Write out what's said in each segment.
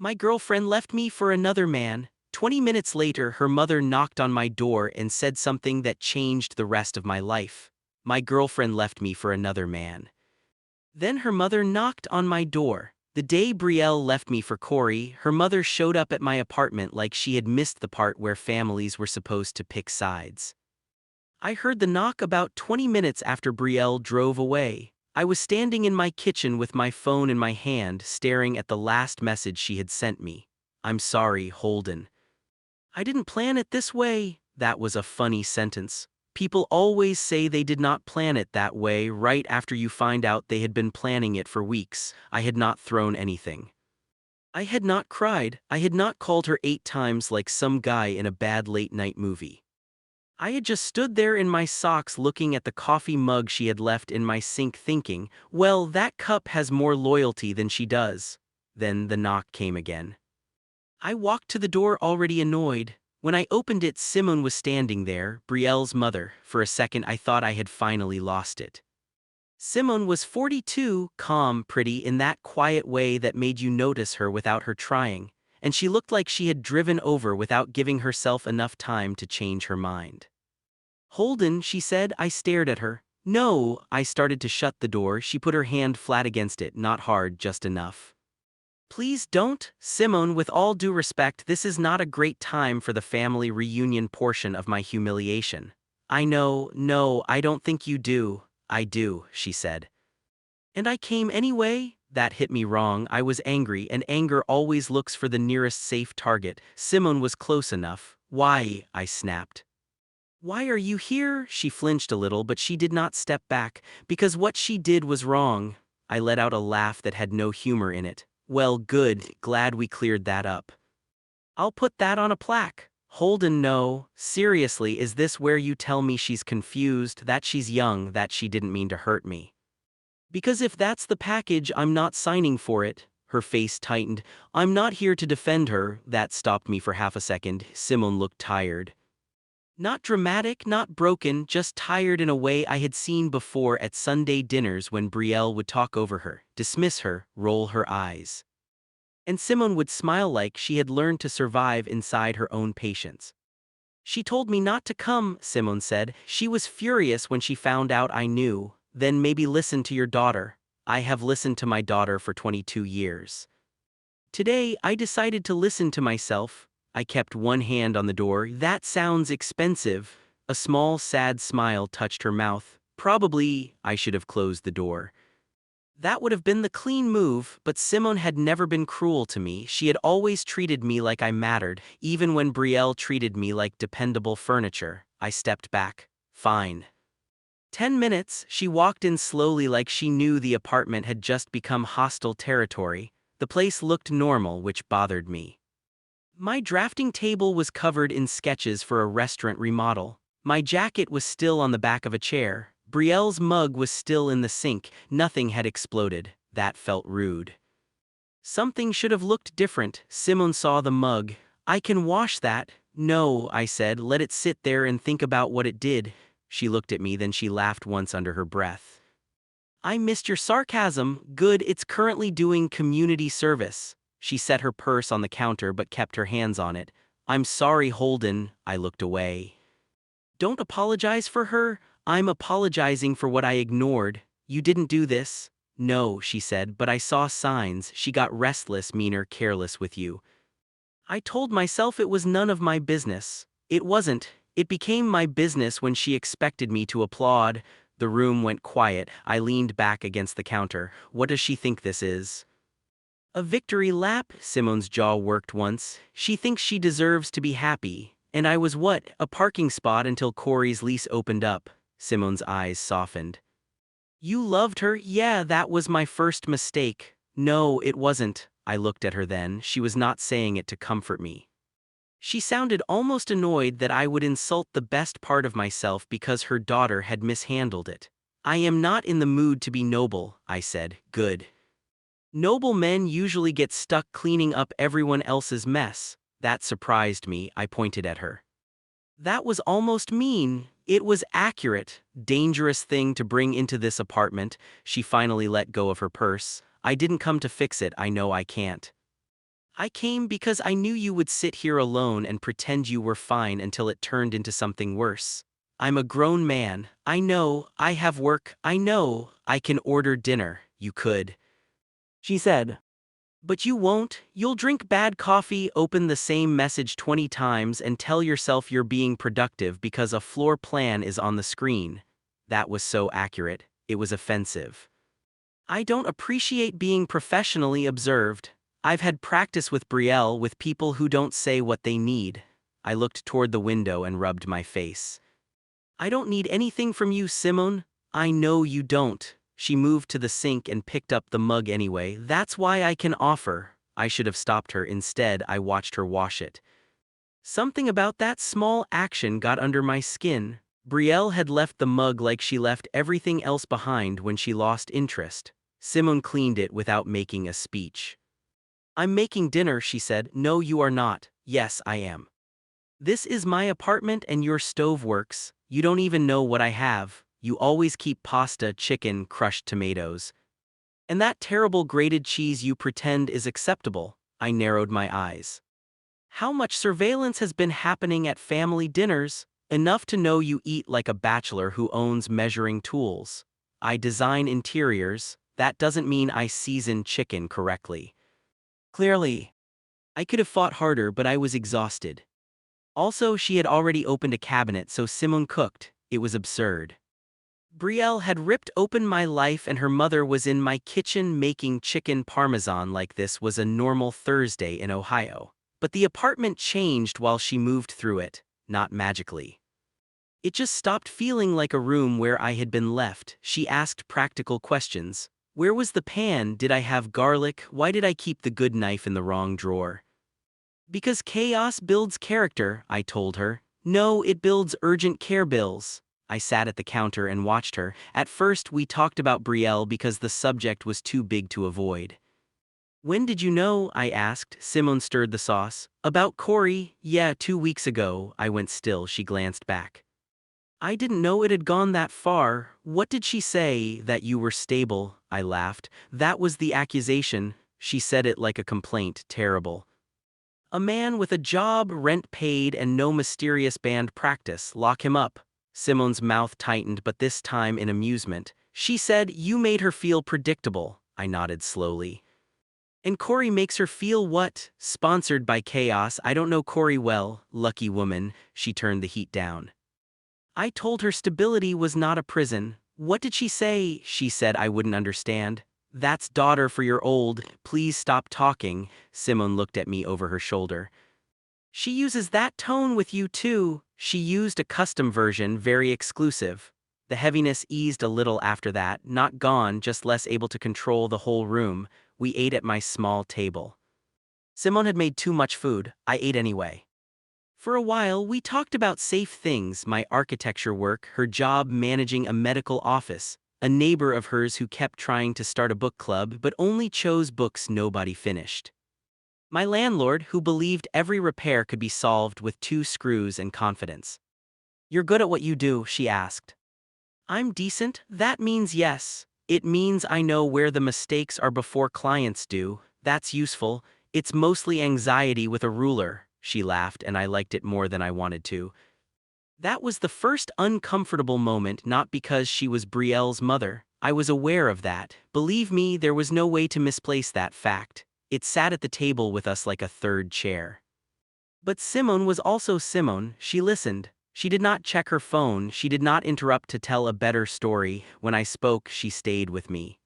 My girlfriend left me for another man. 20 minutes later, her mother knocked on my door and said something that changed the rest of my life. My girlfriend left me for another man. Then her mother knocked on my door. The day Brielle left me for Corey, her mother showed up at my apartment like she had missed the part where families were supposed to pick sides. I heard the knock about 20 minutes after Brielle drove away. I was standing in my kitchen with my phone in my hand, staring at the last message she had sent me. "I'm sorry, Holden. I didn't plan it this way." That was a funny sentence. People always say they did not plan it that way right after you find out they had been planning it for weeks. I had not thrown anything. I had not cried. I had not called her 8 times like some guy in a bad late-night movie. I had just stood there in my socks looking at the coffee mug she had left in my sink thinking, well, that cup has more loyalty than she does. Then the knock came again. I walked to the door already annoyed. When I opened it, Simone was standing there, Brielle's mother. For a second I thought I had finally lost it. Simone was 42, calm, pretty in that quiet way that made you notice her without her trying, and she looked like she had driven over without giving herself enough time to change her mind. "Holden," she said. I stared at her. "No." I started to shut the door. She put her hand flat against it, not hard, just enough. "Please don't, Simone, with all due respect, this is not a great time for the family reunion portion of my humiliation." "I know, no, I don't think you do." "I do," she said. "And I came anyway?" That hit me wrong. I was angry, and anger always looks for the nearest safe target. Simone was close enough. "Why?" I snapped. "Why are you here?" She flinched a little, but she did not step back. "Because what she did was wrong." I let out a laugh that had no humor in it. "Well, good, glad we cleared that up. I'll put that on a plaque." "Holden, no. Seriously, is this where you tell me she's confused, that she's young, that she didn't mean to hurt me? Because if that's the package, I'm not signing for it." Her face tightened. "I'm not here to defend her." That stopped me for half a second. Simone looked tired. Not dramatic, not broken, just tired in a way I had seen before at Sunday dinners when Brielle would talk over her, dismiss her, roll her eyes. And Simone would smile like she had learned to survive inside her own patience. "She told me not to come," Simone said. "She was furious when she found out I knew." "Then maybe listen to your daughter." "I have listened to my daughter for 22 years. Today, I decided to listen to myself." I kept one hand on the door. "That sounds expensive." A small, sad smile touched her mouth. "Probably." I should have closed the door. That would have been the clean move, but Simone had never been cruel to me. She had always treated me like I mattered, even when Brielle treated me like dependable furniture. I stepped back. "Fine." 10 minutes, she walked in slowly like she knew the apartment had just become hostile territory. The place looked normal, which bothered me. My drafting table was covered in sketches for a restaurant remodel. My jacket was still on the back of a chair. Brielle's mug was still in the sink. Nothing had exploded. That felt rude. Something should have looked different. Simone saw the mug. "I can wash that." "No," I said. "Let it sit there and think about what it did." She looked at me, then she laughed once under her breath. "I missed your sarcasm." "Good, it's currently doing community service." She set her purse on the counter but kept her hands on it. "I'm sorry, Holden." I looked away. "Don't apologize for her." "I'm apologizing for what I ignored." "You didn't do this." "No," she said, "but I saw signs. She got restless, meaner, careless with you." I told myself it was none of my business. It wasn't. It became my business when she expected me to applaud. The room went quiet. I leaned back against the counter. "What does she think this is?" "A victory lap?" Simone's jaw worked once. "She thinks she deserves to be happy." "And I was what? A parking spot until Corey's lease opened up." Simone's eyes softened. "You loved her?" "Yeah, that was my first mistake." "No, it wasn't." I looked at her then. She was not saying it to comfort me. She sounded almost annoyed that I would insult the best part of myself because her daughter had mishandled it. "I am not in the mood to be noble," I said. "Good. Noble men usually get stuck cleaning up everyone else's mess." That surprised me. I pointed at her. "That was almost mean." "It was accurate." "Dangerous thing to bring into this apartment." She finally let go of her purse. "I didn't come to fix it. I know I can't." I came because I knew you would sit here alone and pretend you were fine until it turned into something worse. I'm a grown man. I know, I have work. I know, I can order dinner. You could, she said. But you won't. You'll drink bad coffee, open the same message 20 times, and tell yourself you're being productive because a floor plan is on the screen. That was so accurate, it was offensive. I don't appreciate being professionally observed. I've had practice with Brielle with people who don't say what they need. I looked toward the window and rubbed my face. I don't need anything from you, Simone. I know you don't. She moved to the sink and picked up the mug anyway. That's why I can offer. I should have stopped her. Instead, I watched her wash it. Something about that small action got under my skin. Brielle had left the mug like she left everything else behind when she lost interest. Simone cleaned it without making a speech. I'm making dinner, she said. No, you are not. Yes, I am. This is my apartment and your stove works. You don't even know what I have. You always keep pasta, chicken, crushed tomatoes. And that terrible grated cheese you pretend is acceptable. I narrowed my eyes. How much surveillance has been happening at family dinners? Enough to know you eat like a bachelor who owns measuring tools. I design interiors. That doesn't mean I season chicken correctly. Clearly. I could have fought harder, but I was exhausted. Also, she had already opened a cabinet, so Simone cooked. It was absurd. Brielle had ripped open my life and her mother was in my kitchen making chicken parmesan like this was a normal Thursday in Ohio. But the apartment changed while she moved through it, not magically. It just stopped feeling like a room where I had been left. She asked practical questions. Where was the pan? Did I have garlic? Why did I keep the good knife in the wrong drawer? Because chaos builds character, I told her. No, it builds urgent care bills. I sat at the counter and watched her. At first, we talked about Brielle because the subject was too big to avoid. When did you know? I asked. Simone stirred the sauce. About Corey? Yeah, 2 weeks ago. I went still. She glanced back. I didn't know it had gone that far. What did she say? That you were stable? I laughed. That was the accusation. She said it like a complaint. Terrible. A man with a job, rent paid, and no mysterious band practice. Lock him up. Simone's mouth tightened, but this time in amusement. She said, you made her feel predictable. I nodded slowly. And Corey makes her feel what? Sponsored by chaos. I don't know Corey well. Lucky woman. She turned the heat down. I told her stability was not a prison. What did she say? She said I wouldn't understand. That's daughter for your old. Please stop talking. Simone looked at me over her shoulder. She uses that tone with you too. She used a custom version, very exclusive. The heaviness eased a little after that, not gone, just less able to control the whole room. We ate at my small table. Simone had made too much food. I ate anyway. For a while, we talked about safe things, my architecture work, her job managing a medical office, a neighbor of hers who kept trying to start a book club but only chose books nobody finished. My landlord, who believed every repair could be solved with 2 screws and confidence. You're good at what you do, she asked. I'm decent. That means yes. It means I know where the mistakes are before clients do. That's useful. It's mostly anxiety with a ruler. She laughed and I liked it more than I wanted to. That was the first uncomfortable moment, not because she was Brielle's mother. I was aware of that. Believe me, there was no way to misplace that fact. It sat at the table with us like a third chair. But Simone was also Simone. She listened. She did not check her phone. She did not interrupt to tell a better story. When I spoke, she stayed with me.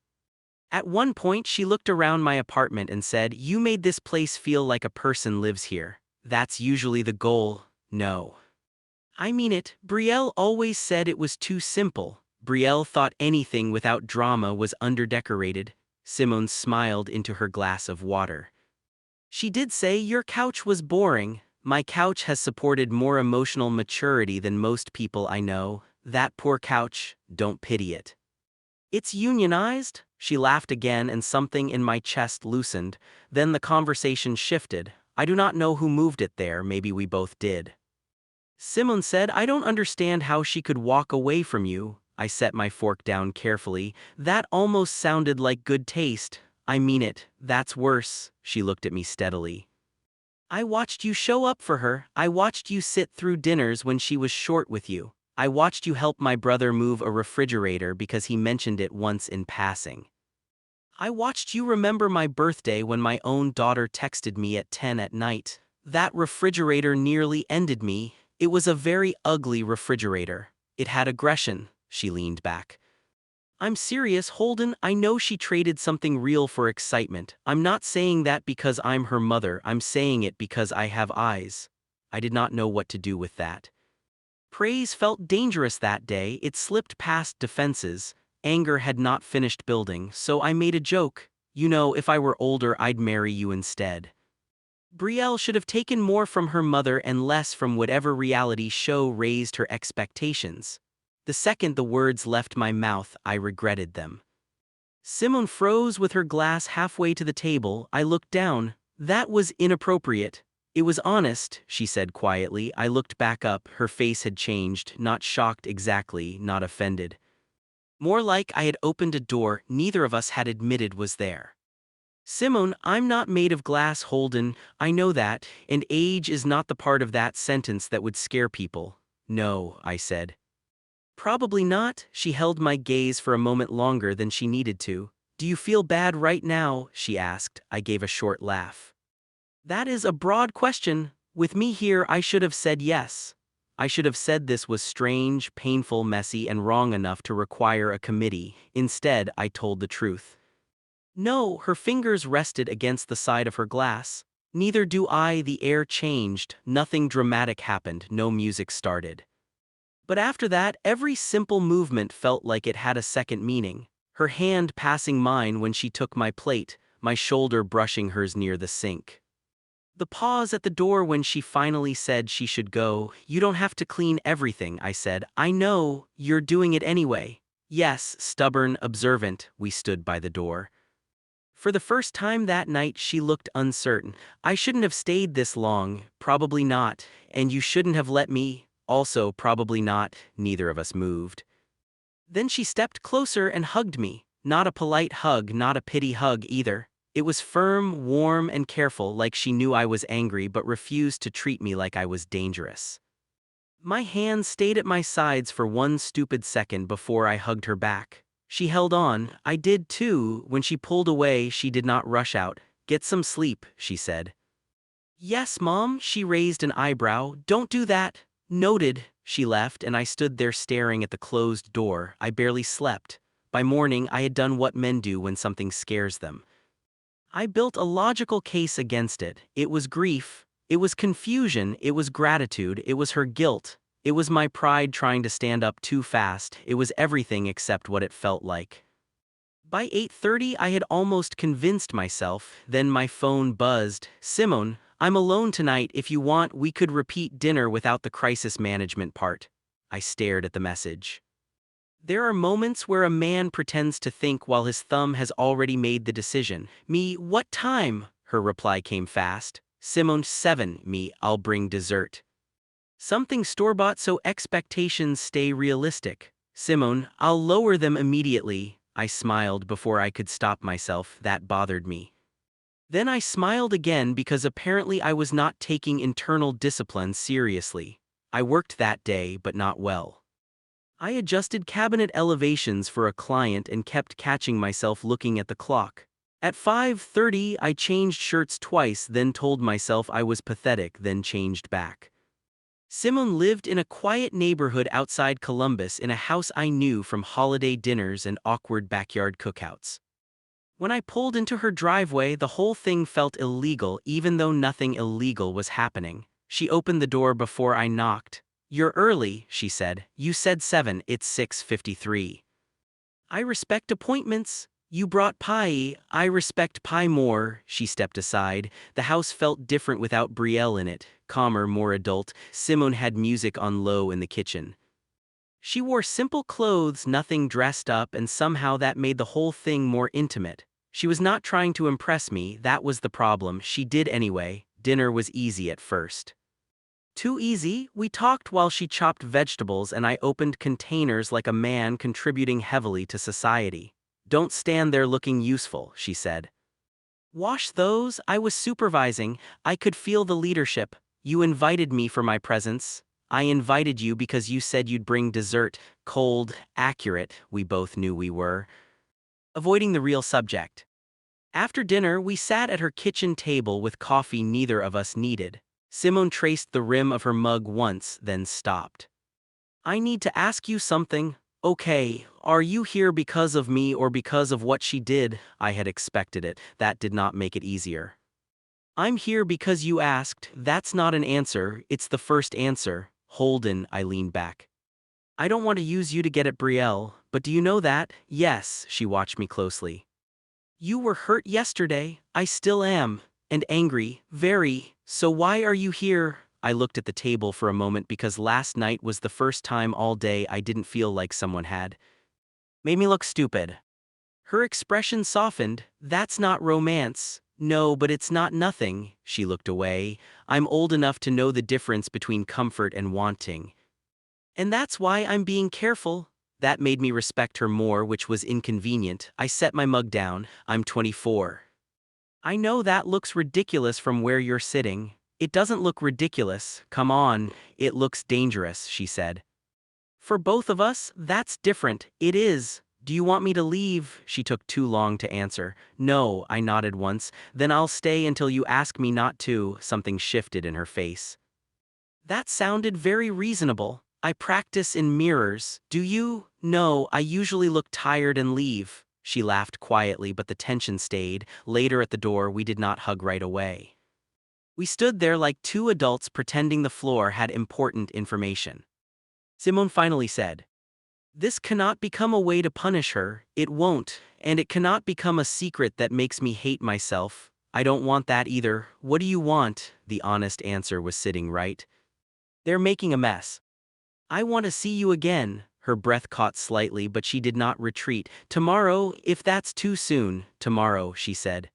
At one point, she looked around my apartment and said, you made this place feel like a person lives here. That's usually the goal. No. I mean it. Brielle always said it was too simple. Brielle thought anything without drama was underdecorated. Simone smiled into her glass of water. She did say your couch was boring. My couch has supported more emotional maturity than most people I know. That poor couch, don't pity it. It's unionized? She laughed again and something in my chest loosened. Then the conversation shifted. I do not know who moved it there, maybe we both did. Simone said, I don't understand how she could walk away from you. I set my fork down carefully. That almost sounded like good taste. I mean it, that's worse. She looked at me steadily. I watched you show up for her. I watched you sit through dinners when she was short with you. I watched you help my brother move a refrigerator because he mentioned it once in passing. I watched you remember my birthday when my own daughter texted me at 10 at night. That refrigerator nearly ended me. It was a very ugly refrigerator. It had aggression. She leaned back. I'm serious, Holden. I know she traded something real for excitement. I'm not saying that because I'm her mother. I'm saying it because I have eyes. I did not know what to do with that. Praise felt dangerous that day. It slipped past defenses. Anger had not finished building, so I made a joke. You know, if I were older, I'd marry you instead. Brielle should have taken more from her mother and less from whatever reality show raised her expectations. The second the words left my mouth, I regretted them. Simone froze with her glass halfway to the table. I looked down. That was inappropriate. It was honest, she said quietly. I looked back up. Her face had changed, not shocked exactly, not offended. More like I had opened a door neither of us had admitted was there. Simone, I'm not made of glass, Holden. I know that, and age is not the part of that sentence that would scare people. No, I said. Probably not. She held my gaze for a moment longer than she needed to. Do you feel bad right now? She asked. I gave a short laugh. That is a broad question. With me here, I should have said yes. I should have said this was strange, painful, messy, and wrong enough to require a committee. Instead, I told the truth. No, her fingers rested against the side of her glass. Neither do I. The air changed. Nothing dramatic happened. No music started. But after that, every simple movement felt like it had a second meaning. Her hand passing mine when she took my plate, my shoulder brushing hers near the sink. The pause at the door when she finally said she should go. You don't have to clean everything, I said. I know, you're doing it anyway. Yes, stubborn, observant, we stood by the door. For the first time that night she looked uncertain. I shouldn't have stayed this long, probably not, and you shouldn't have let me, also probably not, neither of us moved. Then she stepped closer and hugged me, not a polite hug, not a pity hug either. It was firm, warm, and careful, like she knew I was angry but refused to treat me like I was dangerous. My hands stayed at my sides for one stupid second before I hugged her back. She held on. I did too. When she pulled away, she did not rush out. Get some sleep, she said. Yes, Mom, she raised an eyebrow. Don't do that. Noted. She left, and I stood there staring at the closed door. I barely slept. By morning, I had done what men do when something scares them. I built a logical case against it. It was grief. It was confusion. It was gratitude. It was her guilt. It was my pride trying to stand up too fast. It was everything except what it felt like. By 8:30, I had almost convinced myself. Then my phone buzzed. Simone, I'm alone tonight. If you want, we could repeat dinner without the crisis management part. I stared at the message. There are moments where a man pretends to think while his thumb has already made the decision. Me, what time? Her reply came fast. Simone, 7. Me, I'll bring dessert. Something store-bought so expectations stay realistic. Simone, I'll lower them immediately. I smiled before I could stop myself. That bothered me. Then I smiled again because apparently I was not taking internal discipline seriously. I worked that day, but not well. I adjusted cabinet elevations for a client and kept catching myself looking at the clock. At 5:30, I changed shirts twice, then told myself I was pathetic, then changed back. Simone lived in a quiet neighborhood outside Columbus in a house I knew from holiday dinners and awkward backyard cookouts. When I pulled into her driveway, the whole thing felt illegal even though nothing illegal was happening. She opened the door before I knocked. You're early, she said. You said 7, it's 6:53. I respect appointments. You brought pie. I respect pie more. She stepped aside. The house felt different without Brielle in it, calmer, more adult. Simone had music on low in the kitchen. She wore simple clothes, nothing dressed up, and somehow that made the whole thing more intimate. She was not trying to impress me, that was the problem. She did anyway. Dinner was easy at first. Too easy. We talked while she chopped vegetables and I opened containers like a man contributing heavily to society. Don't stand there looking useful, she said. Wash those? I was supervising. I could feel the leadership. You invited me for my presence. I invited you because you said you'd bring dessert. Cold, accurate, we both knew we were. Avoiding the real subject. After dinner, we sat at her kitchen table with coffee neither of us needed. Simone traced the rim of her mug once, then stopped. I need to ask you something. Okay, are you here because of me or because of what she did? I had expected it. That did not make it easier. I'm here because you asked. That's not an answer, it's the first answer. Holden, I leaned back. I don't want to use you to get at Brielle, but do you know that? Yes, she watched me closely. You were hurt yesterday, I still am, and angry, very, so why are you here? I looked at the table for a moment because last night was the first time all day I didn't feel like someone had made me look stupid. Her expression softened. That's not romance. No, but it's not nothing. She looked away. I'm old enough to know the difference between comfort and wanting. And that's why I'm being careful. That made me respect her more, which was inconvenient. I set my mug down. I'm 24. I know that looks ridiculous from where you're sitting. It doesn't look ridiculous. Come on, it looks dangerous, she said. For both of us, that's different. It is. Do you want me to leave? She took too long to answer. No, I nodded once. Then I'll stay until you ask me not to. Something shifted in her face. That sounded very reasonable. I practice in mirrors. Do you? No, I usually look tired and leave. She laughed quietly, but the tension stayed. Later at the door, we did not hug right away. We stood there like two adults pretending the floor had important information. Simone finally said, "This cannot become a way to punish her, it won't, and it cannot become a secret that makes me hate myself. I don't want that either. What do you want?" The honest answer was sitting right. They're making a mess. I want to see you again. Her breath caught slightly, but she did not retreat. Tomorrow, if that's too soon. Tomorrow, she said.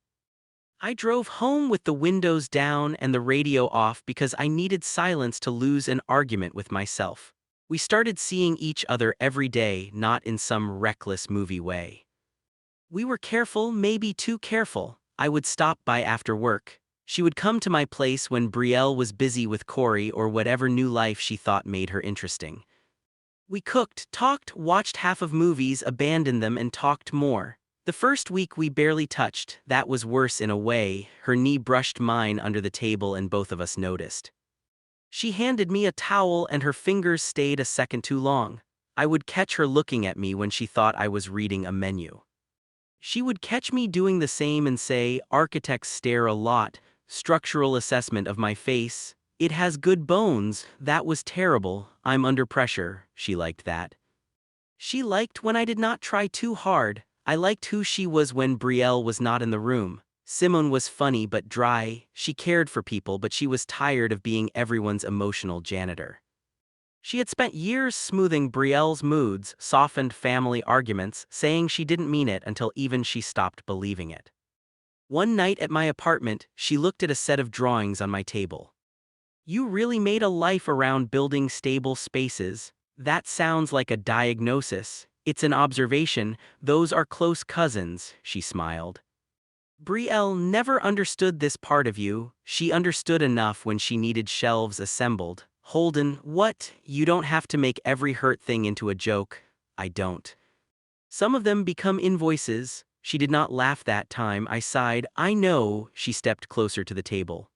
I drove home with the windows down and the radio off because I needed silence to lose an argument with myself. We started seeing each other every day, not in some reckless movie way. We were careful, maybe too careful. I would stop by after work. She would come to my place when Brielle was busy with Corey or whatever new life she thought made her interesting. We cooked, talked, watched half of movies, abandoned them, and talked more. The first week we barely touched. That was worse in a way. Her knee brushed mine under the table and both of us noticed. She handed me a towel and her fingers stayed a second too long. I would catch her looking at me when she thought I was reading a menu. She would catch me doing the same and say, "Architects stare a lot. Structural assessment of my face. It has good bones." That was terrible. I'm under pressure. She liked that. She liked when I did not try too hard. I liked who she was when Brielle was not in the room. Simone was funny but dry. She cared for people, but she was tired of being everyone's emotional janitor. She had spent years smoothing Brielle's moods, softened family arguments, saying she didn't mean it until even she stopped believing it. One night at my apartment, she looked at a set of drawings on my table. "You really made a life around building stable spaces." That sounds like a diagnosis. It's an observation. Those are close cousins, she smiled. Brielle never understood this part of you. She understood enough when she needed shelves assembled. Holden, what? You don't have to make every hurt thing into a joke. I don't. Some of them become invoices. She did not laugh that time. I sighed. I know. She stepped closer to the table.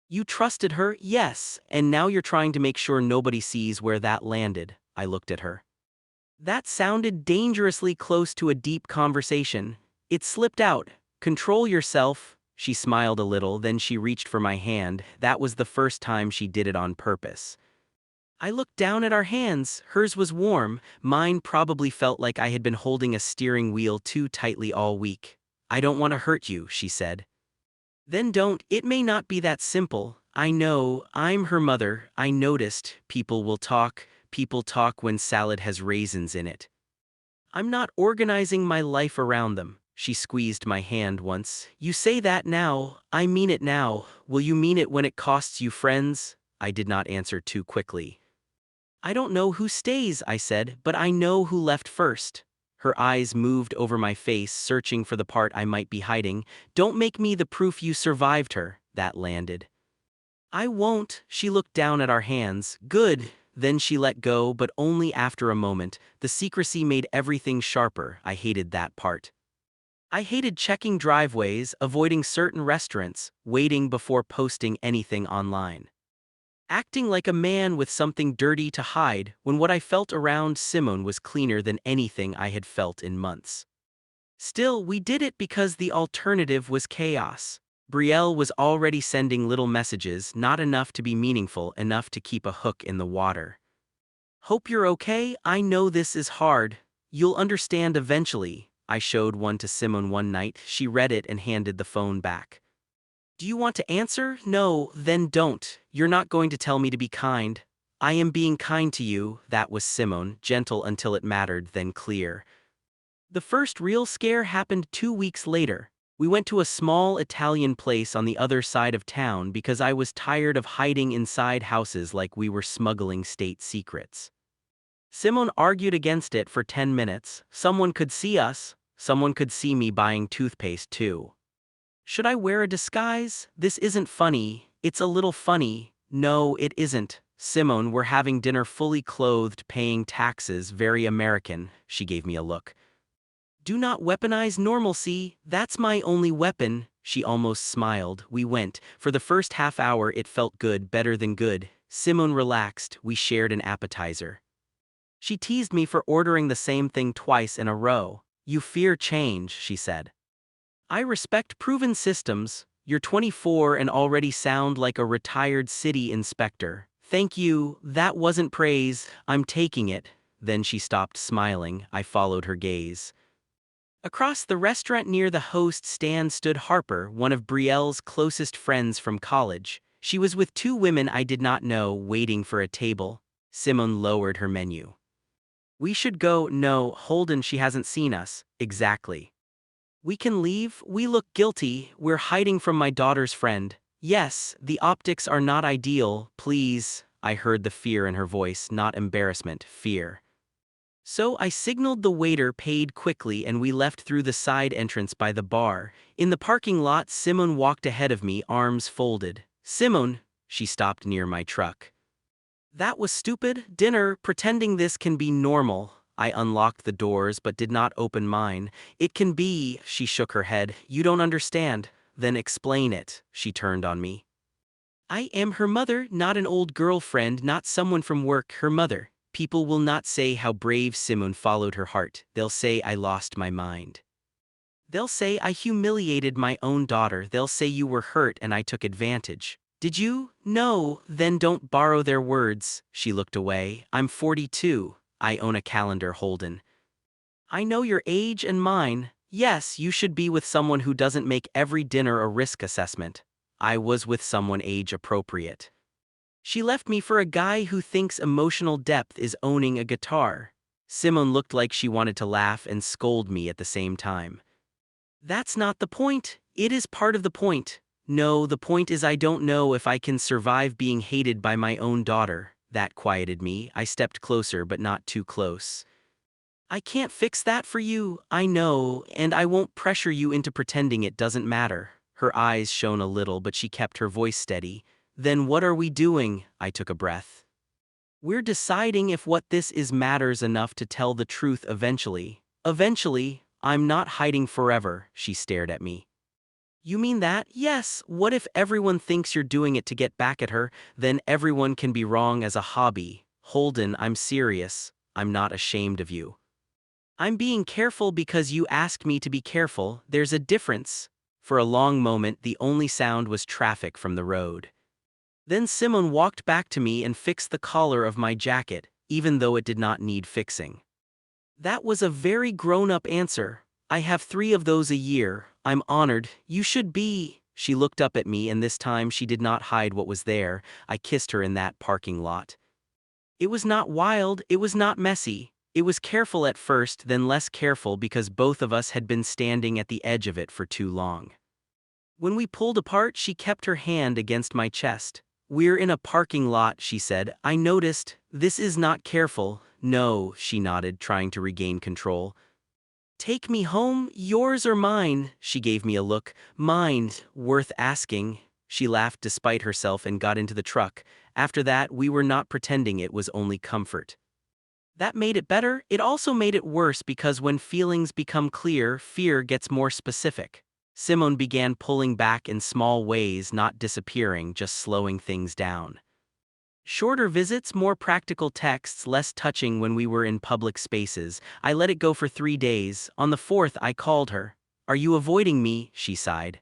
You trusted her, yes, and now you're trying to make sure nobody sees where that landed. I looked at her. That sounded dangerously close to a deep conversation. It slipped out. Control yourself. She smiled a little, then she reached for my hand. That was the first time she did it on purpose. I looked down at our hands. Hers was warm. Mine probably felt like I had been holding a steering wheel too tightly all week. I don't want to hurt you, she said. Then don't. It may not be that simple. I know. I'm her mother. I noticed. People will talk. People talk when salad has raisins in it. I'm not organizing my life around them. She squeezed my hand once. You say that now. I mean it now. Will you mean it when it costs you friends? I did not answer too quickly. I don't know who stays, I said, but I know who left first. Her eyes moved over my face, searching for the part I might be hiding. "Don't make me the proof you survived her," that landed. "I won't." She looked down at our hands. "Good." Then she let go, but only after a moment. The secrecy made everything sharper. I hated that part. I hated checking driveways, avoiding certain restaurants, waiting before posting anything online. Acting like a man with something dirty to hide when what I felt around Simone was cleaner than anything I had felt in months. Still, we did it because the alternative was chaos. Brielle was already sending little messages, not enough to be meaningful, enough to keep a hook in the water. "Hope you're okay. I know this is hard. You'll understand eventually." I showed one to Simone one night. She read it and handed the phone back. "Do you want to answer? No, then don't. You're not going to tell me to be kind." "I am being kind to you." That was Simone, gentle until it mattered, then clear. The first real scare happened 2 weeks later. We went to a small Italian place on the other side of town because I was tired of hiding inside houses like we were smuggling state secrets. Simone argued against it for 10 minutes. Someone could see us. Someone could see me buying toothpaste too. "Should I wear a disguise? This isn't funny." "It's a little funny." "No, it isn't." "Simone, we're having dinner fully clothed, paying taxes, very American." She gave me a look. "Do not weaponize normalcy. That's my only weapon." She almost smiled. We went. For the first half hour it felt good, better than good. Simone relaxed. We shared an appetizer. She teased me for ordering the same thing twice in a row. "You fear change," she said. "I respect proven systems." "You're 24 and already sound like a retired city inspector." "Thank you, that wasn't praise." "I'm taking it." Then she stopped smiling. I followed her gaze. Across the restaurant near the host stand stood Harper, one of Brielle's closest friends from college. She was with two women I did not know, waiting for a table. Simone lowered her menu. "We should go." "No, Holden, she hasn't seen us." "Exactly." "We can leave." "We look guilty. We're hiding from my daughter's friend." "Yes, the optics are not ideal." "Please." I heard the fear in her voice, not embarrassment, fear. So I signaled the waiter, paid quickly, and we left through the side entrance by the bar. In the parking lot, Simone walked ahead of me, arms folded. "Simone." She stopped near my truck. "That was stupid." "Dinner, pretending this can be normal." I unlocked the doors but did not open mine. "It can be." She shook her head. "You don't understand." "Then explain it." She turned on me. "I am her mother, not an old girlfriend, not someone from work, her mother." People will not say how brave Simone followed her heart. They'll say I lost my mind. They'll say I humiliated my own daughter. They'll say you were hurt and I took advantage. "Did you?" "No." "Then don't borrow their words." She looked away. "I'm 42. I own a calendar, Holden. I know your age and mine." "Yes, you should be with someone who doesn't make every dinner a risk assessment." I was with someone age appropriate. She left me for a guy who thinks emotional depth is owning a guitar. Simone looked like she wanted to laugh and scold me at the same time. "That's not the point." "It is part of the point." "No, the point is I don't know if I can survive being hated by my own daughter." That quieted me. I stepped closer, but not too close. "I can't fix that for you." "I know, and I won't pressure you into pretending it doesn't matter." Her eyes shone a little, but she kept her voice steady. "Then what are we doing?" I took a breath. "We're deciding if what this is matters enough to tell the truth eventually." "Eventually? I'm not hiding forever." She stared at me. "You mean that?" "Yes." "What if everyone thinks you're doing it to get back at her? Then everyone can be wrong as a hobby." "Holden, I'm serious. I'm not ashamed of you. I'm being careful because you asked me to be careful. There's a difference." For a long moment, the only sound was traffic from the road. Then Simone walked back to me and fixed the collar of my jacket, even though it did not need fixing. "That was a very grown-up answer. I have 3 of those a year." "I'm honored." "You should be." She looked up at me, and this time she did not hide what was there. I kissed her in that parking lot. It was not wild, it was not messy. It was careful at first, then less careful because both of us had been standing at the edge of it for too long. When we pulled apart, she kept her hand against my chest. "We're in a parking lot," she said. "I noticed. This is not careful." "No," she nodded, trying to regain control. Take me home, yours or mine? She gave me a look. Mine, worth asking. She laughed despite herself and got into the truck. After that, we were not pretending it was only comfort. That made it better. It also made it worse because when feelings become clear, fear gets more specific. Simone began pulling back in small ways, not disappearing, just slowing things down. Shorter visits, more practical texts, less touching when we were in public spaces. I let it go for 3 days. On the fourth, I called her. Are you avoiding me? She sighed.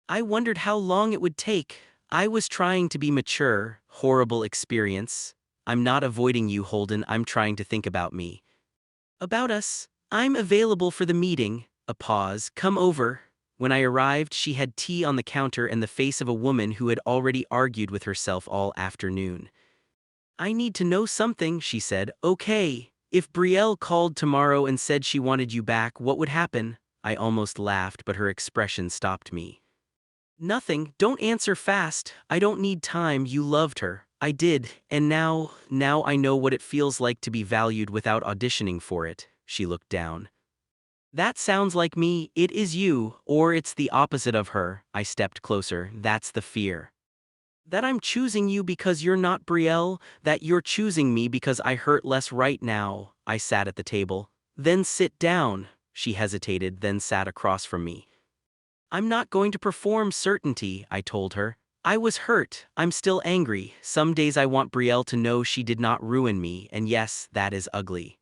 I wondered how long it would take. I was trying to be mature. Horrible experience. I'm not avoiding you, Holden. I'm trying to think about me. About us. I'm available for the meeting. A pause. Come over. When I arrived, she had tea on the counter and the face of a woman who had already argued with herself all afternoon. I need to know something, she said. Okay. If Brielle called tomorrow and said she wanted you back, what would happen? I almost laughed, but her expression stopped me. Nothing. Don't answer fast. I don't need time. You loved her. I did, and now I know what it feels like to be valued without auditioning for it. She looked down. That sounds like me. It is you, or it's the opposite of her. I stepped closer. That's the fear. That I'm choosing you because you're not Brielle, that you're choosing me because I hurt less right now. I sat at the table. Then sit down. She hesitated, then sat across from me. I'm not going to perform certainty, I told her. I was hurt. I'm still angry. Some days I want Brielle to know she did not ruin me, and yes, that is ugly.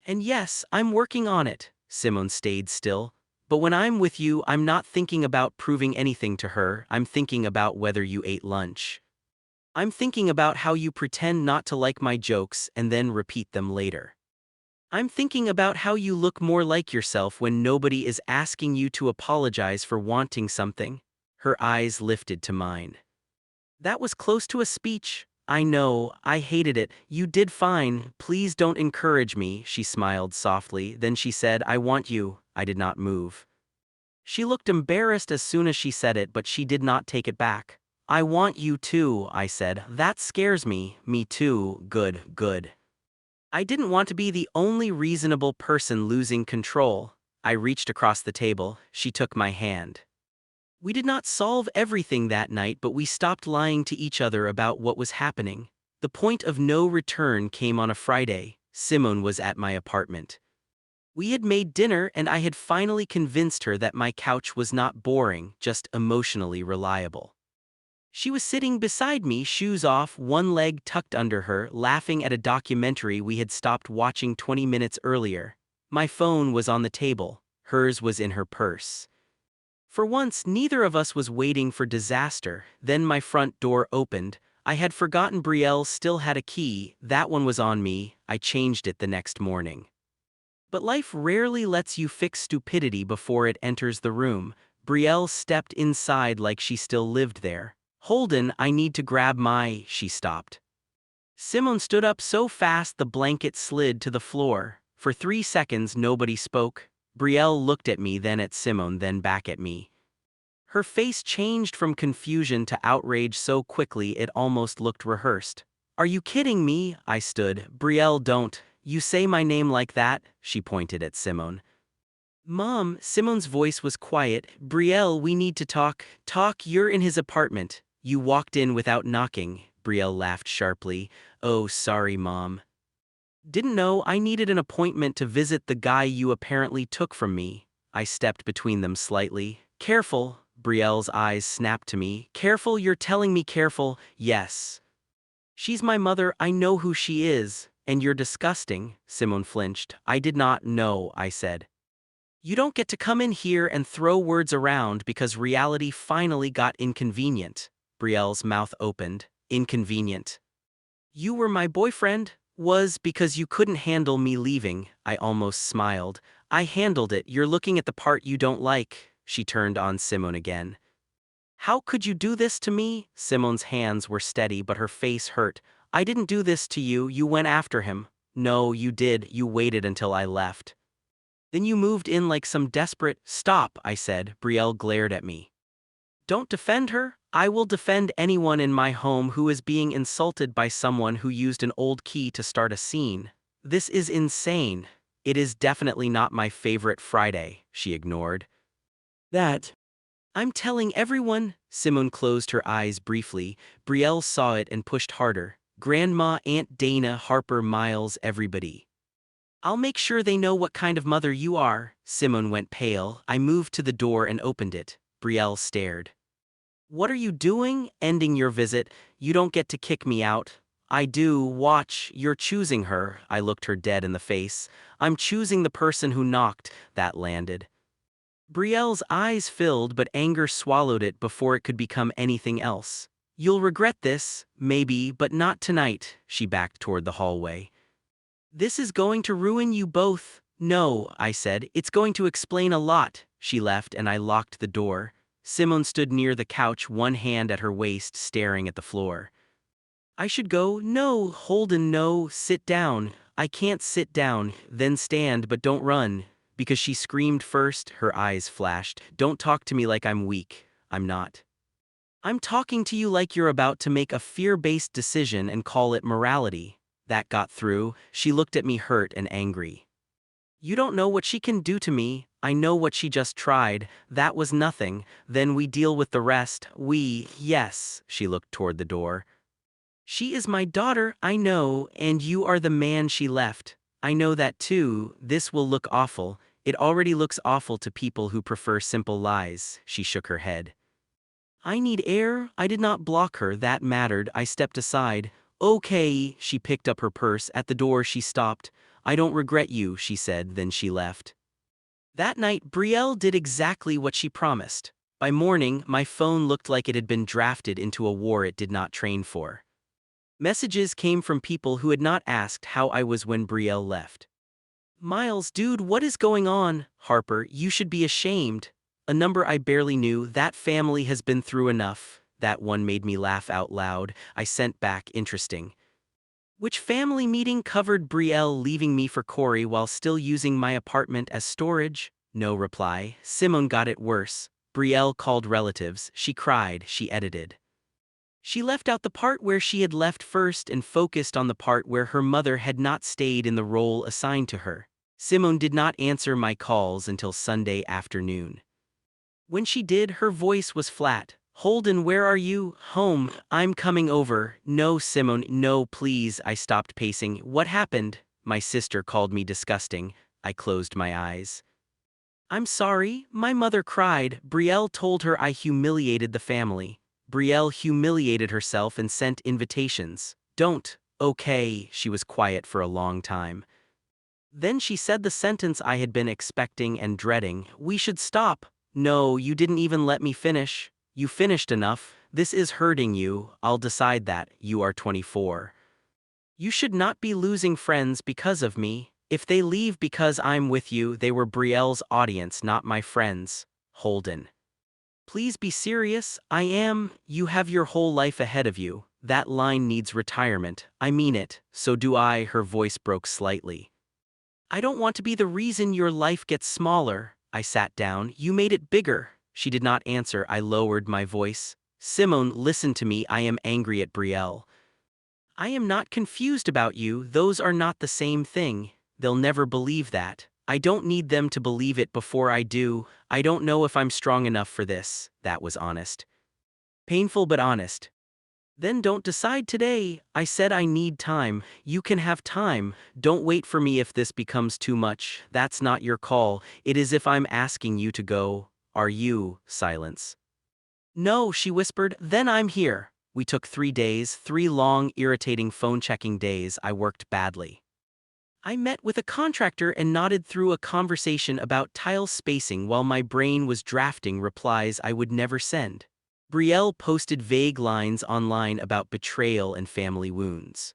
And yes, I'm working on it. Simone stayed still. But when I'm with you, I'm not thinking about proving anything to her. I'm thinking about whether you ate lunch. I'm thinking about how you pretend not to like my jokes and then repeat them later. I'm thinking about how you look more like yourself when nobody is asking you to apologize for wanting something. Her eyes lifted to mine. That was close to a speech. I know, I hated it. You did fine. Please don't encourage me, she smiled softly. Then she said, I want you. I did not move. She looked embarrassed as soon as she said it, but she did not take it back. I want you too, I said. That scares me. Me too. Good, good. I didn't want to be the only reasonable person losing control. I reached across the table. She took my hand. We did not solve everything that night, but we stopped lying to each other about what was happening. The point of no return came on a Friday. Simone was at my apartment. We had made dinner and I had finally convinced her that my couch was not boring, just emotionally reliable. She was sitting beside me, shoes off, one leg tucked under her, laughing at a documentary we had stopped watching 20 minutes earlier. My phone was on the table. Hers was in her purse. For once, neither of us was waiting for disaster. Then my front door opened. I had forgotten Brielle still had a key. That one was on me. I changed it the next morning. But life rarely lets you fix stupidity before it enters the room. Brielle stepped inside like she still lived there. Holden, I need to grab my... She stopped. Simone stood up so fast the blanket slid to the floor. For 3 seconds nobody spoke. Brielle looked at me, then at Simone, then back at me. Her face changed from confusion to outrage so quickly it almost looked rehearsed. Are you kidding me? I stood. Brielle, don't. You say my name like that? She pointed at Simone. Mom, Simone's voice was quiet. Brielle, we need to talk. Talk, you're in his apartment. You walked in without knocking. Brielle laughed sharply. Oh, sorry, Mom. Didn't know I needed an appointment to visit the guy you apparently took from me. I stepped between them slightly. Careful, Brielle's eyes snapped to me. Careful, you're telling me careful? Yes. She's my mother, I know who she is. And you're disgusting, Simone flinched. I did not know, I said. You don't get to come in here and throw words around because reality finally got inconvenient. Brielle's mouth opened. Inconvenient. You were my boyfriend? Was because you couldn't handle me leaving. I almost smiled. I handled it. You're looking at the part you don't like. She turned on Simone again. How could you do this to me? Simone's hands were steady but her face hurt. I didn't do this to you. You went after him. No, you did. You waited until I left. Then you moved in like some desperate... Stop, I said. Brielle glared at me. Don't defend her. I will defend anyone in my home who is being insulted by someone who used an old key to start a scene. This is insane. It is definitely not my favorite Friday, she ignored. That. I'm telling everyone. Simone closed her eyes briefly. Brielle saw it and pushed harder. Grandma, Aunt Dana, Harper, Miles, everybody. I'll make sure they know what kind of mother you are. Simone went pale. I moved to the door and opened it. Brielle stared. What are you doing? Ending your visit. You don't get to kick me out. I do. Watch. You're choosing her. I looked her dead in the face. I'm choosing the person who knocked. That landed. Brielle's eyes filled, but anger swallowed it before it could become anything else. You'll regret this, maybe, but not tonight. She backed toward the hallway. This is going to ruin you both. No, I said, it's going to explain a lot. She left and I locked the door. Simone stood near the couch, one hand at her waist, staring at the floor. I should go. No, Holden, no, sit down. I can't sit down, then stand, but don't run. Because she screamed first, her eyes flashed. Don't talk to me like I'm weak. I'm not. I'm talking to you like you're about to make a fear-based decision and call it morality. That got through. She looked at me hurt and angry. You don't know what she can do to me. I know what she just tried. That was nothing. Then we deal with the rest. Yes, she looked toward the door. She is my daughter, I know, and you are the man she left. I know that too. This will look awful. It already looks awful to people who prefer simple lies. She shook her head. I need air. I did not block her. That mattered. I stepped aside. Okay, she picked up her purse. At the door she stopped. I don't regret you, she said, then she left. That night, Brielle did exactly what she promised. By morning, my phone looked like it had been drafted into a war it did not train for. Messages came from people who had not asked how I was when Brielle left. Miles, dude, what is going on? Harper, you should be ashamed. A number I barely knew. That family has been through enough. That one made me laugh out loud. I sent back, interesting. Which family meeting covered Brielle leaving me for Corey while still using my apartment as storage? No reply. Simone got it worse. Brielle called relatives. She cried. She edited. She left out the part where she had left first and focused on the part where her mother had not stayed in the role assigned to her. Simone did not answer my calls until Sunday afternoon. When she did, her voice was flat. Holden, where are you? Home. I'm coming over. No, Simone, no, please. I stopped pacing. What happened? My sister called me disgusting. I closed my eyes. I'm sorry. My mother cried. Brielle told her I humiliated the family. Brielle humiliated herself and sent invitations. Don't. Okay, she was quiet for a long time. Then she said the sentence I had been expecting and dreading. We should stop. No, you didn't even let me finish. You finished enough. This is hurting you. I'll decide that. You are 24. You should not be losing friends because of me. If they leave because I'm with you, they were Brielle's audience, not my friends. Holden. Please be serious. I am. You have your whole life ahead of you. That line needs retirement. I mean it. So do I. Her voice broke slightly. I don't want to be the reason your life gets smaller. I sat down. You made it bigger. She did not answer. I lowered my voice. Simone, listen to me. I am angry at Brielle. I am not confused about you. Those are not the same thing. They'll never believe that. I don't need them to believe it before I do. I don't know if I'm strong enough for this. That was honest. Painful but honest. Then don't decide today. I said I need time. You can have time. Don't wait for me if this becomes too much. That's not your call. It is if I'm asking you to go. Are you? Silence. No, she whispered. Then I'm here. We took 3 days, 3 long, irritating phone-checking days. I worked badly. I met with a contractor and nodded through a conversation about tile spacing while my brain was drafting replies I would never send. Brielle posted vague lines online about betrayal and family wounds.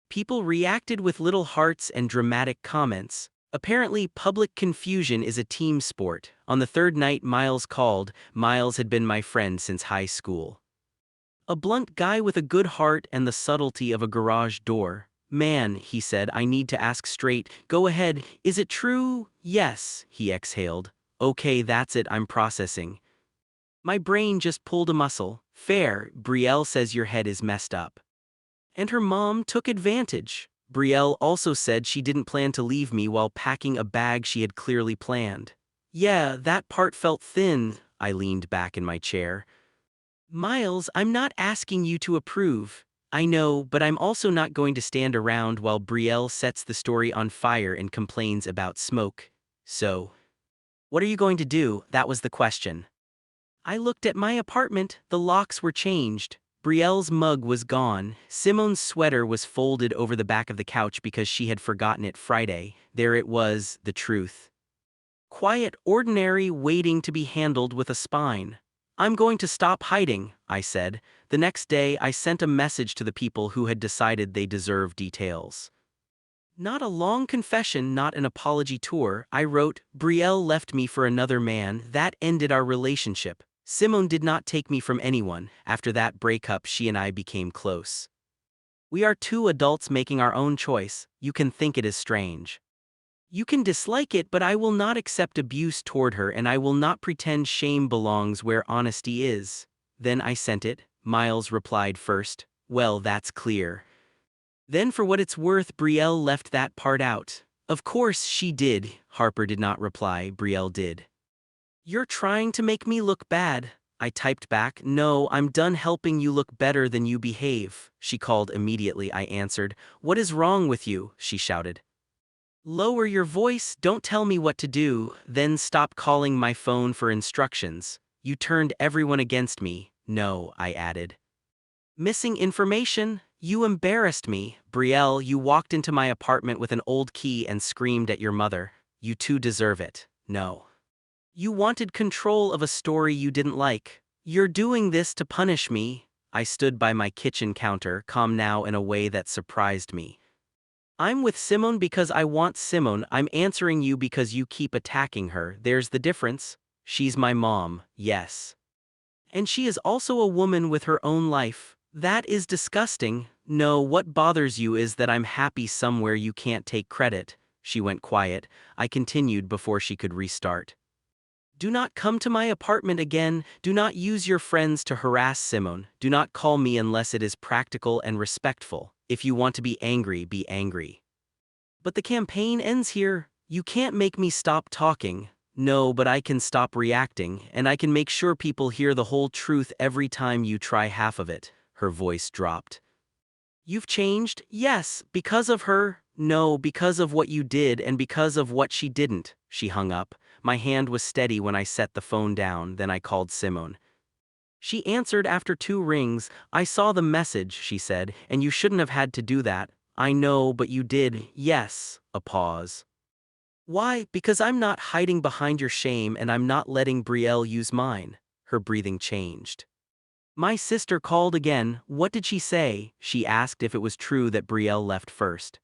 People reacted with little hearts and dramatic comments. Apparently, public confusion is a team sport. On the 3rd night Miles called. Miles had been my friend since high school. A blunt guy with a good heart and the subtlety of a garage door. Man, he said, I need to ask straight. Go ahead, is it true? Yes, he exhaled. Okay, that's it, I'm processing. My brain just pulled a muscle. Fair, Brielle says your head is messed up. And her mom took advantage. Brielle also said she didn't plan to leave me while packing a bag she had clearly planned. Yeah, that part felt thin. I leaned back in my chair. Miles, I'm not asking you to approve. I know, but I'm also not going to stand around while Brielle sets the story on fire and complains about smoke. So, what are you going to do? That was the question. I looked at my apartment. The locks were changed. Brielle's mug was gone. Simone's sweater was folded over the back of the couch because she had forgotten it Friday. There it was, the truth. Quiet, ordinary, waiting to be handled with a spine. I'm going to stop hiding, I said. The next day, I sent a message to the people who had decided they deserved details. Not a long confession, not an apology tour. I wrote, Brielle left me for another man. That ended our relationship. Simone did not take me from anyone. After that breakup, she and I became close. We are two adults making our own choice. You can think it is strange. You can dislike it, but I will not accept abuse toward her, and I will not pretend shame belongs where honesty is. Then I sent it. Miles replied first. Well, that's clear. Then for what it's worth, Brielle left that part out. Of course she did. Harper did not reply. Brielle did. You're trying to make me look bad. I typed back. No, I'm done helping you look better than you behave. She called immediately. I answered. What is wrong with you? She shouted. Lower your voice, don't tell me what to do, then stop calling my phone for instructions. You turned everyone against me. No, I added. Missing information? You embarrassed me. Brielle, you walked into my apartment with an old key and screamed at your mother. You too deserve it. No. You wanted control of a story you didn't like. You're doing this to punish me. I stood by my kitchen counter, calm now in a way that surprised me. I'm with Simone because I want Simone. I'm answering you because you keep attacking her. There's the difference. She's my mom, yes. And she is also a woman with her own life. That is disgusting. No, what bothers you is that I'm happy somewhere you can't take credit. She went quiet. I continued before she could restart. Do not come to my apartment again. Do not use your friends to harass Simone. Do not call me unless it is practical and respectful. If you want to be angry, be angry. But the campaign ends here. You can't make me stop talking. No, but I can stop reacting, and I can make sure people hear the whole truth every time you try half of it. Her voice dropped. You've changed? Yes, because of her. No, because of what you did and because of what she didn't. She hung up. My hand was steady when I set the phone down, then I called Simone. She answered after 2 rings. I saw the message, she said, and you shouldn't have had to do that. I know, but you did. Yes. A pause. Why? Because I'm not hiding behind your shame and I'm not letting Brielle use mine. Her breathing changed. My sister called again. What did she say? She asked if it was true that Brielle left first.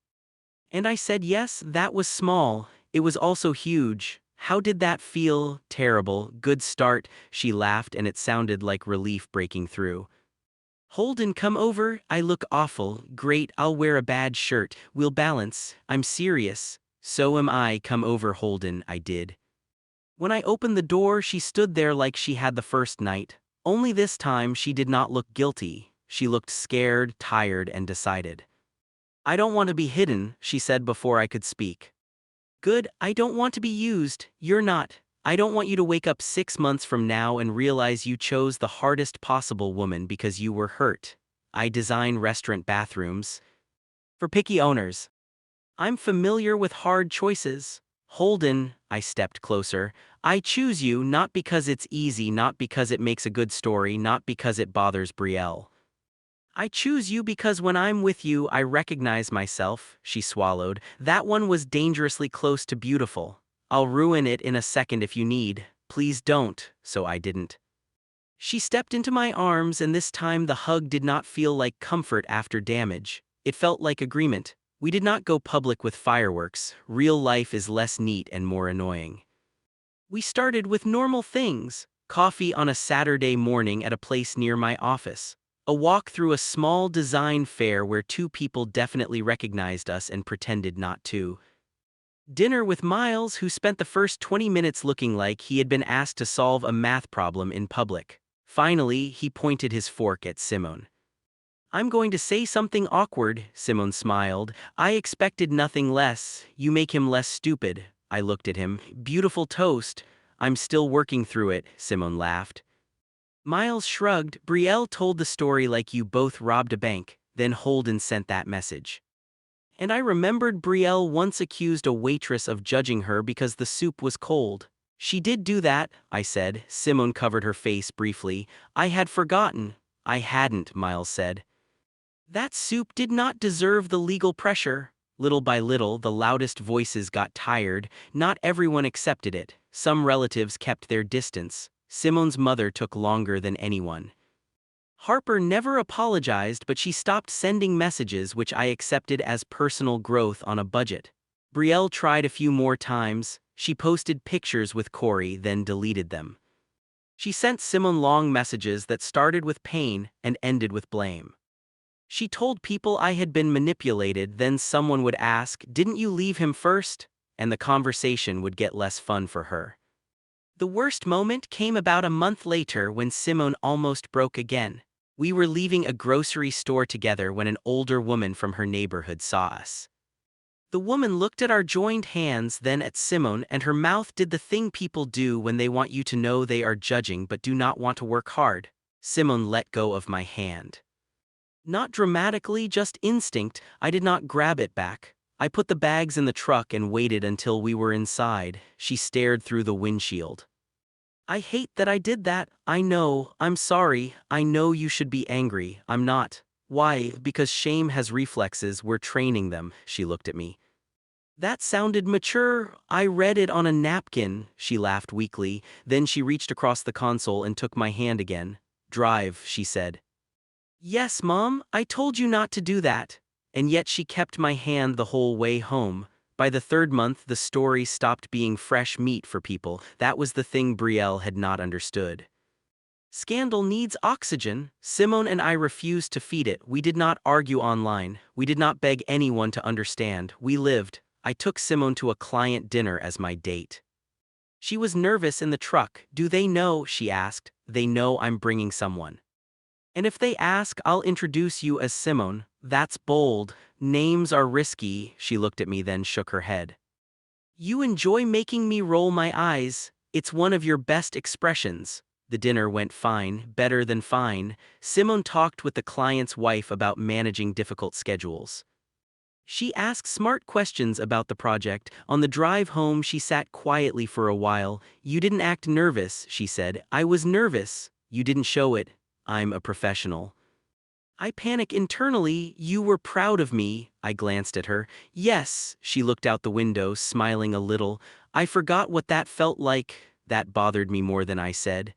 And I said yes, that was small. It was also huge. How did that feel? Terrible. Good start. She laughed and it sounded like relief breaking through. Holden, come over. I look awful. Great, I'll wear a bad shirt. We'll balance. I'm serious. So am I. Come over, Holden. I did. When I opened the door, she stood there like she had the first night. Only this time she did not look guilty. She looked scared, tired, and decided. I don't want to be hidden, she said before I could speak. Good, I don't want to be used. You're not. I don't want you to wake up 6 months from now and realize you chose the hardest possible woman because you were hurt. I design restaurant bathrooms for picky owners. I'm familiar with hard choices. Holden, I stepped closer. I choose you not because it's easy, not because it makes a good story, not because it bothers Brielle. I choose you because when I'm with you, I recognize myself, she swallowed. That one was dangerously close to beautiful. I'll ruin it in a second if you need. Please don't, so I didn't. She stepped into my arms, and this time the hug did not feel like comfort after damage. It felt like agreement. We did not go public with fireworks. Real life is less neat and more annoying. We started with normal things. Coffee on a Saturday morning at a place near my office. A walk through a small design fair where 2 people definitely recognized us and pretended not to. Dinner with Miles, who spent the first 20 minutes looking like he had been asked to solve a math problem in public. Finally, he pointed his fork at Simone. I'm going to say something awkward, Simone smiled. I expected nothing less. You make him less stupid. I looked at him. Beautiful toast. I'm still working through it, Simone laughed. Miles shrugged. Brielle told the story like you both robbed a bank, then Holden sent that message. And I remembered Brielle once accused a waitress of judging her because the soup was cold. She did do that, I said. Simone covered her face briefly. I had forgotten. I hadn't, Miles said. That soup did not deserve the legal pressure. Little by little, the loudest voices got tired. Not everyone accepted it. Some relatives kept their distance. Simone's mother took longer than anyone. Harper never apologized, but she stopped sending messages, which I accepted as personal growth on a budget. Brielle tried a few more times. She posted pictures with Corey, then deleted them. She sent Simone long messages that started with pain and ended with blame. She told people I had been manipulated, then someone would ask, "Didn't you leave him first?" And the conversation would get less fun for her. The worst moment came about a month later when Simone almost broke again. We were leaving a grocery store together when an older woman from her neighborhood saw us. The woman looked at our joined hands, then at Simone, and her mouth did the thing people do when they want you to know they are judging but do not want to work hard. Simone let go of my hand. Not dramatically, just instinct. I did not grab it back. I put the bags in the truck and waited until we were inside. She stared through the windshield. I hate that I did that. I know. I'm sorry. I know you should be angry. I'm not. Why? Because shame has reflexes. We're training them. She looked at me. That sounded mature. I read it on a napkin. She laughed weakly. Then she reached across the console and took my hand again. Drive, she said. Yes, Mom, I told you not to do that. And yet she kept my hand the whole way home. By the third month, the story stopped being fresh meat for people. That was the thing Brielle had not understood. Scandal needs oxygen. Simone and I refused to feed it. We did not argue online. We did not beg anyone to understand. We lived. I took Simone to a client dinner as my date. She was nervous in the truck. Do they know? She asked. They know I'm bringing someone. And if they ask, I'll introduce you as Simone. That's bold. Names are risky. She looked at me, then shook her head. You enjoy making me roll my eyes. It's one of your best expressions. The dinner went fine, better than fine. Simone talked with the client's wife about managing difficult schedules. She asked smart questions about the project. On the drive home, she sat quietly for a while. You didn't act nervous, she said. I was nervous. You didn't show it. I'm a professional. I panic internally. You were proud of me. I glanced at her. Yes, she looked out the window, smiling a little. I forgot what that felt like. That bothered me more than I said.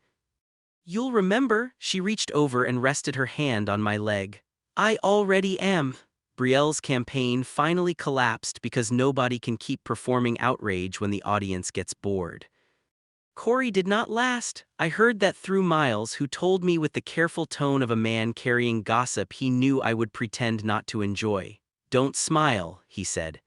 You'll remember. She reached over and rested her hand on my leg. I already am. Brielle's campaign finally collapsed because nobody can keep performing outrage when the audience gets bored. Corey did not last. I heard that through Miles, who told me with the careful tone of a man carrying gossip he knew I would pretend not to enjoy. Don't smile, he said.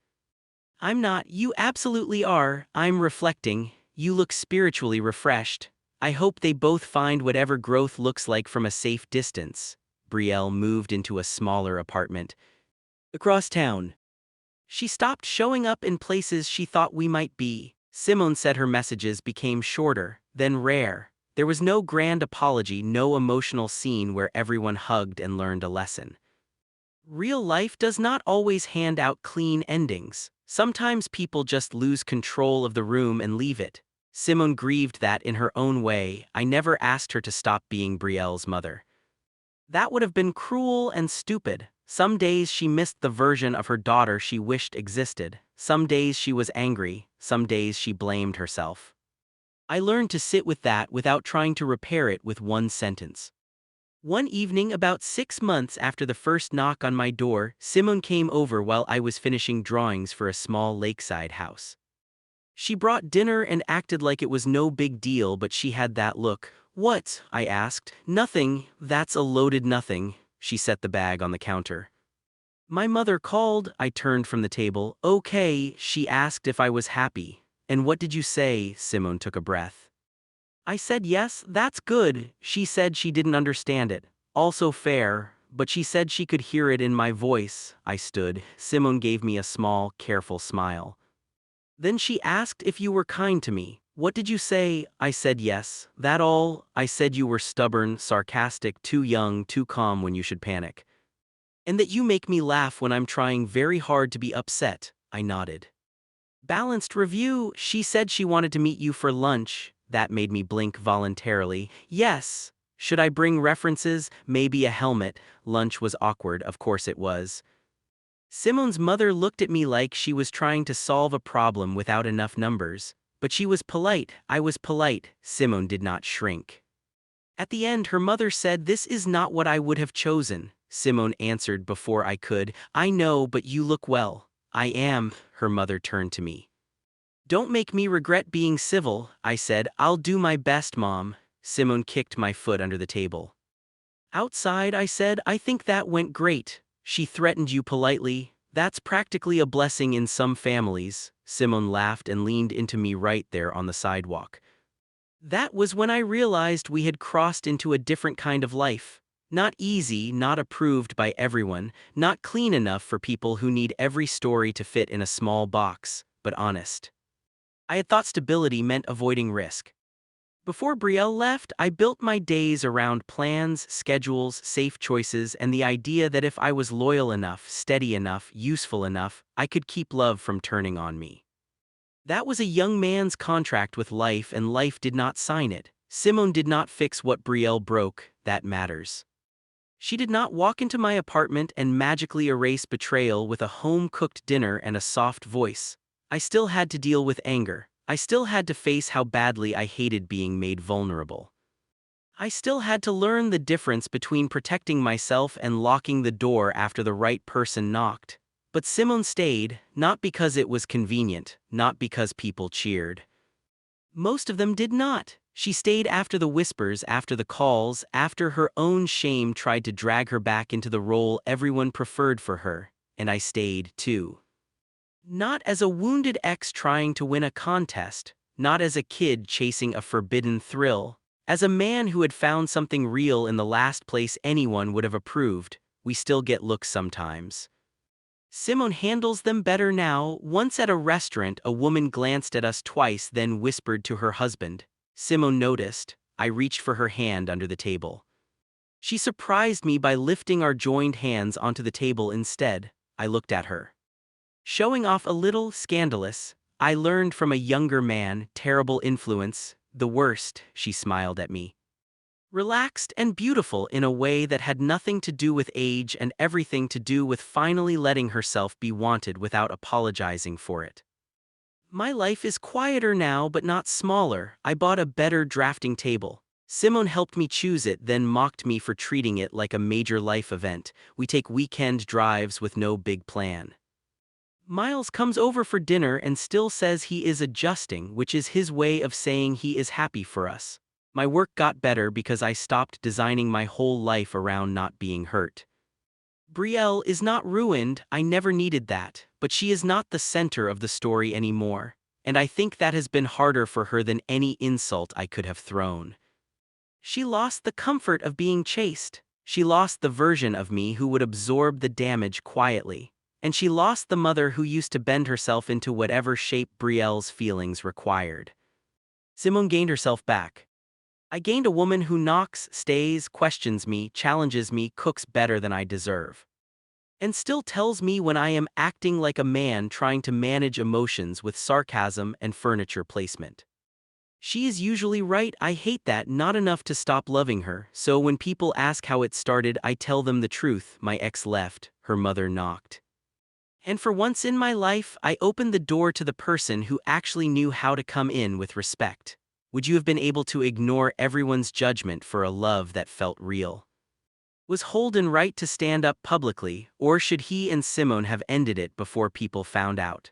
I'm not. You absolutely are. I'm reflecting. You look spiritually refreshed. I hope they both find whatever growth looks like from a safe distance. Brielle moved into a smaller apartment across town. She stopped showing up in places she thought we might be. Simone said her messages became shorter, then rare. There was no grand apology, no emotional scene where everyone hugged and learned a lesson. Real life does not always hand out clean endings. Sometimes people just lose control of the room and leave it. Simone grieved that in her own way. I never asked her to stop being Brielle's mother. That would have been cruel and stupid. Some days she missed the version of her daughter she wished existed. Some days she was angry. Some days she blamed herself. I learned to sit with that without trying to repair it with one sentence. One evening, about 6 months after the first knock on my door, Simone came over while I was finishing drawings for a small lakeside house. She brought dinner and acted like it was no big deal, but she had that look. What? I asked. Nothing. That's a loaded nothing. She set the bag on the counter. My mother called. I turned from the table. Okay, she asked if I was happy. And what did you say? Simone took a breath. I said yes, that's good. She said she didn't understand it. Also fair, but she said she could hear it in my voice. I stood. Simone gave me a small, careful smile. Then she asked if you were kind to me. What did you say? I said yes. That all? I said you were stubborn, sarcastic, too young, too calm when you should panic. And that you make me laugh when I'm trying very hard to be upset. I nodded. Balanced review. She said she wanted to meet you for lunch. That made me blink voluntarily. Yes. Should I bring references? Maybe a helmet. Lunch was awkward, of course it was. Simone's mother looked at me like she was trying to solve a problem without enough numbers. But she was polite. I was polite. Simone did not shrink. At the end, her mother said, "This is not what I would have chosen." Simone answered before I could. "I know, but you look well." "I am." Her mother turned to me. "Don't make me regret being civil," I said. "I'll do my best, Mom." Simone kicked my foot under the table. "Outside," I said, "I think that went great." "She threatened you politely. That's practically a blessing in some families." Simone laughed and leaned into me right there on the sidewalk. That was when I realized we had crossed into a different kind of life. Not easy, not approved by everyone, not clean enough for people who need every story to fit in a small box, but honest. I had thought stability meant avoiding risk. Before Brielle left, I built my days around plans, schedules, safe choices, and the idea that if I was loyal enough, steady enough, useful enough, I could keep love from turning on me. That was a young man's contract with life, and life did not sign it. Simone did not fix what Brielle broke. That matters. She did not walk into my apartment and magically erase betrayal with a home-cooked dinner and a soft voice. I still had to deal with anger. I still had to face how badly I hated being made vulnerable. I still had to learn the difference between protecting myself and locking the door after the right person knocked. But Simone stayed, not because it was convenient, not because people cheered. Most of them did not. She stayed after the whispers, after the calls, after her own shame tried to drag her back into the role everyone preferred for her, and I stayed, too. Not as a wounded ex trying to win a contest, not as a kid chasing a forbidden thrill, as a man who had found something real in the last place anyone would have approved. We still get looks sometimes. Simone handles them better now. Once at a restaurant, a woman glanced at us twice, then whispered to her husband. Simone noticed. I reached for her hand under the table. She surprised me by lifting our joined hands onto the table instead. I looked at her. Showing off a little, scandalous. I learned from a younger man, terrible influence, the worst. She smiled at me. Relaxed and beautiful in a way that had nothing to do with age and everything to do with finally letting herself be wanted without apologizing for it. My life is quieter now, but not smaller. I bought a better drafting table. Simone helped me choose it, then mocked me for treating it like a major life event. We take weekend drives with no big plan. Miles comes over for dinner and still says he is adjusting, which is his way of saying he is happy for us. My work got better because I stopped designing my whole life around not being hurt. Brielle is not ruined. I never needed that, but she is not the center of the story anymore, and I think that has been harder for her than any insult I could have thrown. She lost the comfort of being chased. She lost the version of me who would absorb the damage quietly. And she lost the mother who used to bend herself into whatever shape Brielle's feelings required. Simone gained herself back. I gained a woman who knocks, stays, questions me, challenges me, cooks better than I deserve. And still tells me when I am acting like a man trying to manage emotions with sarcasm and furniture placement. She is usually right. I hate that. Not enough to stop loving her, so when people ask how it started, I tell them the truth. My ex left, her mother knocked. And for once in my life, I opened the door to the person who actually knew how to come in with respect. Would you have been able to ignore everyone's judgment for a love that felt real? Was Holden right to stand up publicly, or should he and Simone have ended it before people found out?